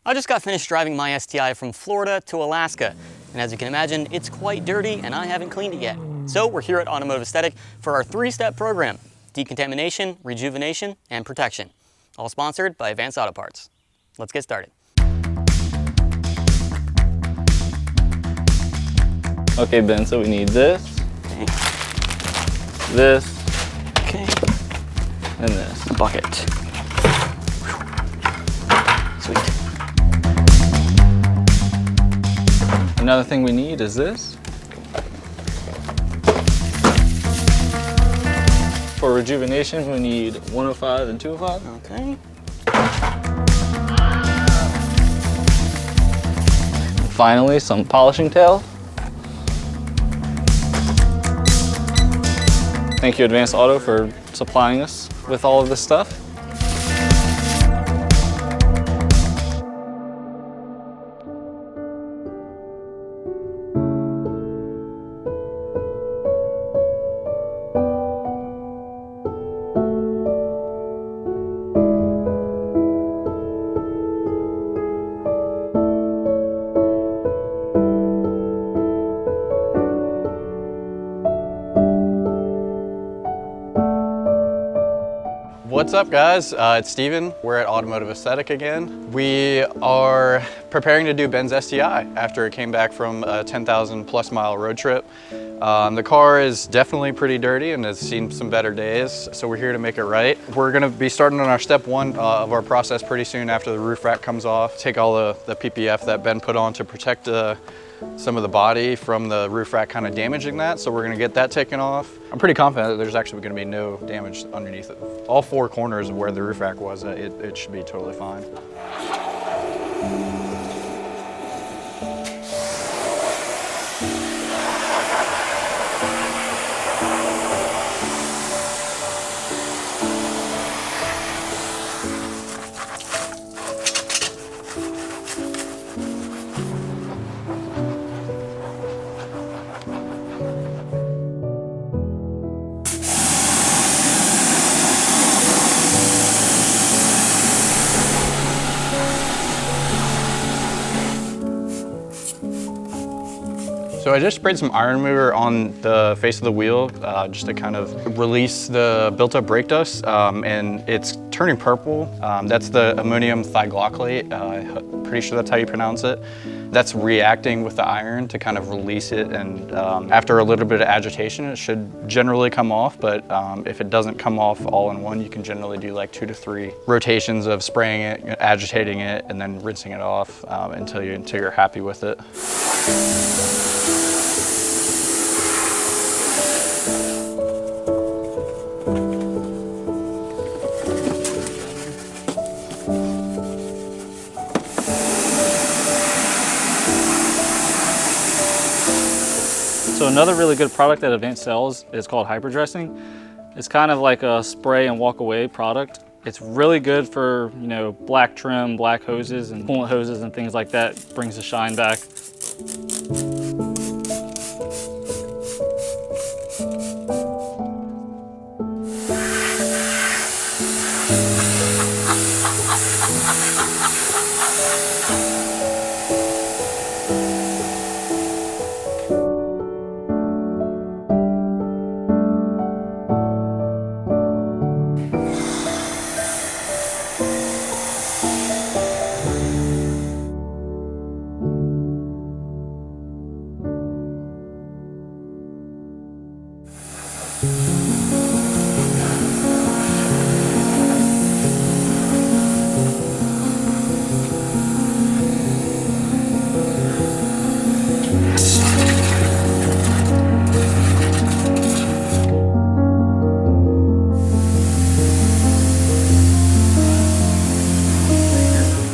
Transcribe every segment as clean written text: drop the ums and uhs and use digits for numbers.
I just got finished driving my STI from Florida to Alaska, and as you can imagine, it's quite dirty and I haven't cleaned it yet. So we're here at Automotive Aesthetic for our 3-step program: decontamination, rejuvenation, and protection. All sponsored by Advanced Auto Parts. Let's get started. Okay, Ben, so we need this, this, Okay. and this. Bucket. Sweet. Another thing we need is this. For rejuvenation, we need 105 and 205. Okay. Finally, some polishing tail. Thank you, Advanced Auto, for supplying us with all of this stuff. What's up, guys? It's Steven. We're at Automotive Aesthetic again. We are preparing to do Ben's STI after it came back from a 10,000 plus mile road trip. The car is definitely pretty dirty and has seen some better days, so we're here to make it right. We're gonna be starting on our step one of our process pretty soon after the roof rack comes off. Take all the PPF that Ben put on to protect some of the body from the roof rack kind of damaging that, so we're gonna get that taken off. I'm pretty confident that there's actually gonna be no damage underneath it. All 4 corners of where the roof rack was, it should be totally fine. So I just sprayed some iron remover on the face of the wheel just to kind of release the built-up brake dust, and it's turning purple. That's the ammonium thioglycolate. Pretty sure that's how you pronounce it. That's reacting with the iron to kind of release it, and after a little bit of agitation, it should generally come off, but if it doesn't come off all in one, you can generally do like 2 to 3 rotations of spraying it, agitating it, and then rinsing it off until you're happy with it. So another really good product that Advanced sells is called hyperdressing. It's kind of like a spray and walk away product. It's really good for, you know, black trim, black hoses and coolant hoses and things like that. It brings the shine back.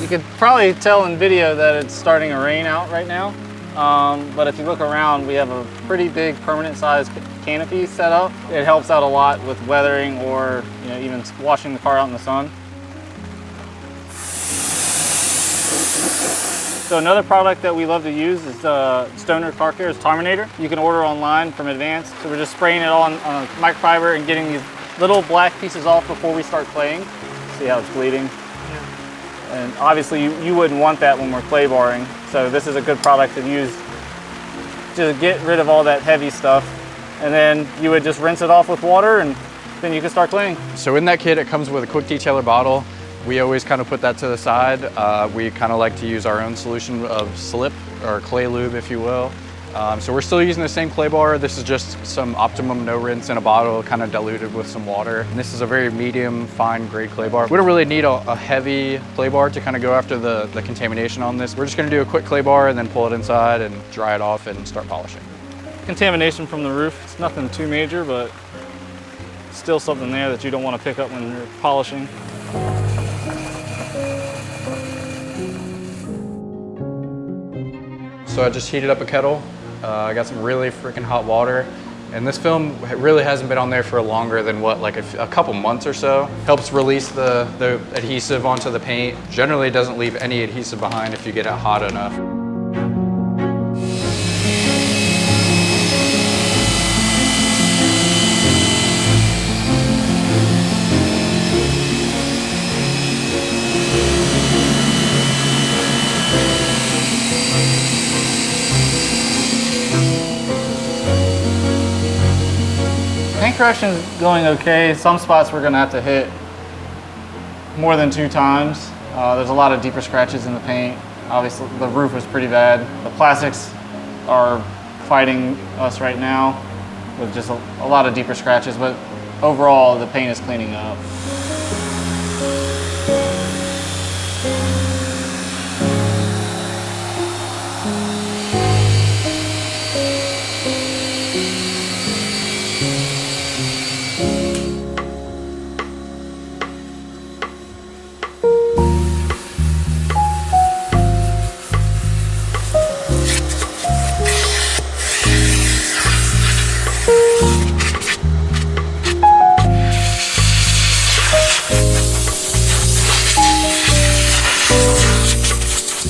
You could probably tell in video that it's starting to rain out right now. But if you look around, we have a pretty big permanent size canopy set up. It helps out a lot with weathering or, you know, even washing the car out in the sun. So another product that we love to use is the Stoner Car Care's Terminator. You can order online from Advanced. So we're just spraying it on a microfiber and getting these little black pieces off before we start claying. See how it's bleeding? And obviously you wouldn't want that when we're clay barring. So this is a good product to use to get rid of all that heavy stuff. And then you would just rinse it off with water and then you can start cleaning. So in that kit, it comes with a quick detailer bottle. We always kind of put that to the side. We kind of like to use our own solution of slip or clay lube, if you will. So we're still using the same clay bar. This is just some Optimum no rinse in a bottle, kind of diluted with some water. And this is a very medium, fine grade clay bar. We don't really need a heavy clay bar to kind of go after the contamination on this. We're just gonna do a quick clay bar and then pull it inside and dry it off and start polishing. Contamination from the roof, it's nothing too major, but still something there that you don't want to pick up when you're polishing. So I just heated up a kettle. I got some really freaking hot water. And this film really hasn't been on there for longer than what, like a couple months or so. Helps release the adhesive onto the paint. Generally doesn't leave any adhesive behind if you get it hot enough. Paint correction is going okay. Some spots we're gonna have to hit more than 2 times. There's a lot of deeper scratches in the paint. Obviously the roof was pretty bad. The plastics are fighting us right now with just a lot of deeper scratches, but overall the paint is cleaning up.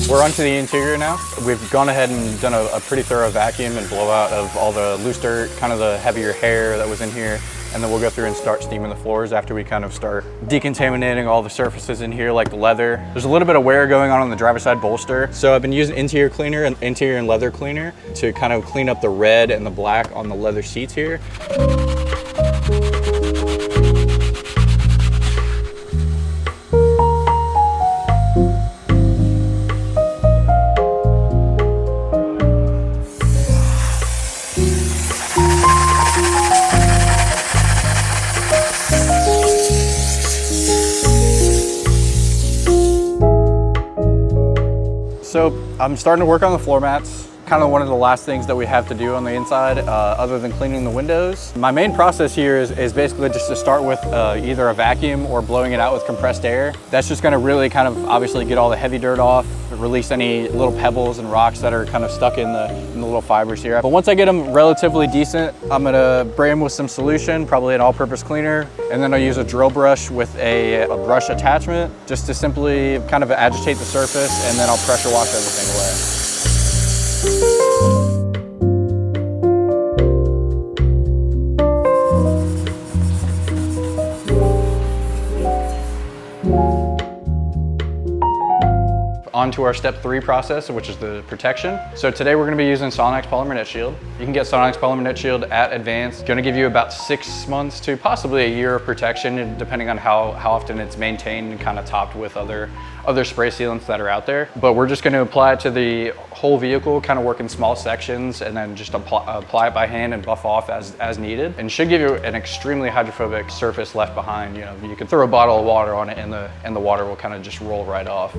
We're onto the interior now. We've gone ahead and done a pretty thorough vacuum and blowout of all the loose dirt, kind of the heavier hair that was in here. And then we'll go through and start steaming the floors after we kind of start decontaminating all the surfaces in here, like the leather. There's a little bit of wear going on the driver's side bolster. So I've been using interior cleaner and interior and leather cleaner to kind of clean up the red and the black on the leather seats here. So I'm starting to work on the floor mats. Kind of one of the last things that we have to do on the inside other than cleaning the windows. My main process here is basically just to start with either a vacuum or blowing it out with compressed air. That's just gonna really kind of obviously get all the heavy dirt off, release any little pebbles and rocks that are kind of stuck in the little fibers here. But once I get them relatively decent, I'm gonna spray them with some solution, probably an all-purpose cleaner, and then I'll use a drill brush with a brush attachment just to simply kind of agitate the surface, and then I'll pressure wash everything away. On to our step 3 process, which is the protection. So today we're gonna be using Sonax Polymer Net Shield. You can get Sonax Polymer Net Shield at Advance. It's gonna give you about 6 months to possibly a year of protection, depending on how often it's maintained and kind of topped with other spray sealants that are out there. But we're just gonna apply it to the whole vehicle, kind of work in small sections, and then just apply it by hand and buff off as needed. And should give you an extremely hydrophobic surface left behind. You know, you can throw a bottle of water on it and the water will kind of just roll right off.